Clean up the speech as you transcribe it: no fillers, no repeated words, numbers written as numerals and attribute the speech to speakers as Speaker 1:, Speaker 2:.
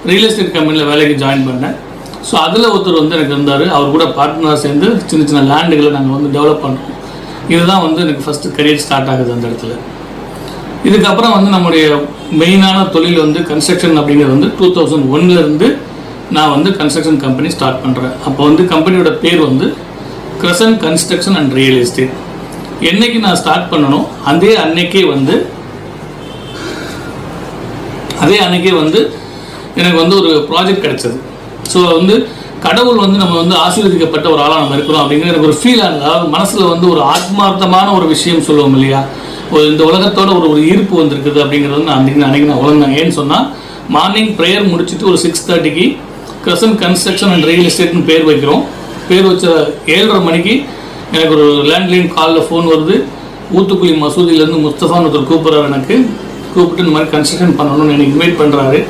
Speaker 1: Real estate கம்பெனியில் வேலைக்கு join பண்ணேன். ஸோ அதில் ஒருத்தர் வந்து எனக்கு இருந்தார். அவர் கூட பார்ட்னராக சேர்ந்து சின்ன சின்ன லேண்டுகளை நாங்கள் வந்து டெவலப் பண்ணுறோம். இதுதான் வந்து எனக்கு ஃபஸ்ட்டு கரியர் ஸ்டார்ட் ஆகுது அந்த இடத்துல. இதுக்கப்புறம் வந்து நம்முடைய மெயினான தொழில் வந்து கன்ஸ்ட்ரக்ஷன் அப்படிங்கிறது வந்து 2001 நான் வந்து கன்ஸ்ட்ரக்ஷன் கம்பெனி ஸ்டார்ட் பண்ணுறேன். அப்போ வந்து கம்பெனியோட பேர் வந்து crescent construction and real estate. என்னைக்கு நான் ஸ்டார்ட் பண்ணணும் அதே அன்னைக்கே வந்து எனக்கு வந்து ஒரு ப்ராஜெக்ட் கிடைச்சது. ஸோ வந்து கடவுள் வந்து நம்ம வந்து ஆசீர்வதிக்கப்பட்ட ஒரு ஆளாக நம்ம இருக்கிறோம் அப்படிங்கிற எனக்கு ஒரு ஃபீல் ஆகுது. அதாவது மனசில் வந்து ஒரு ஆத்மார்த்தமான ஒரு விஷயம் சொல்லுவோம் இல்லையா, இந்த உலகத்தோட ஒரு ஈர்ப்பு வந்திருக்குது அப்படிங்கிறது நான் அன்றைக்கி நான் உலகம். ஏன்னு சொன்னால் மார்னிங் ப்ரேயர் முடிச்சுட்டு ஒரு 6:30க்கு கிரசன்ட் கன்ஸ்ட்ரக்ஷன் அண்ட் ரியல் எஸ்டேட்னு பேர் வைக்கிறோம். பேர் வச்ச 7:30 மணிக்கு எனக்கு ஒரு லேண்ட்லைன் காலில் ஃபோன் வருது. ஊத்துக்குளி மசூதியிலேருந்து முஸ்தஃபான்னு ஒருத்தர் கூப்பிட்றாரு. எனக்கு கூப்பிட்டு இந்த மாதிரி கன்ஸ்ட்ரக்ஷன் பண்ணணும்னு எனக்கு இன்வைட் பண்ணுறாரு.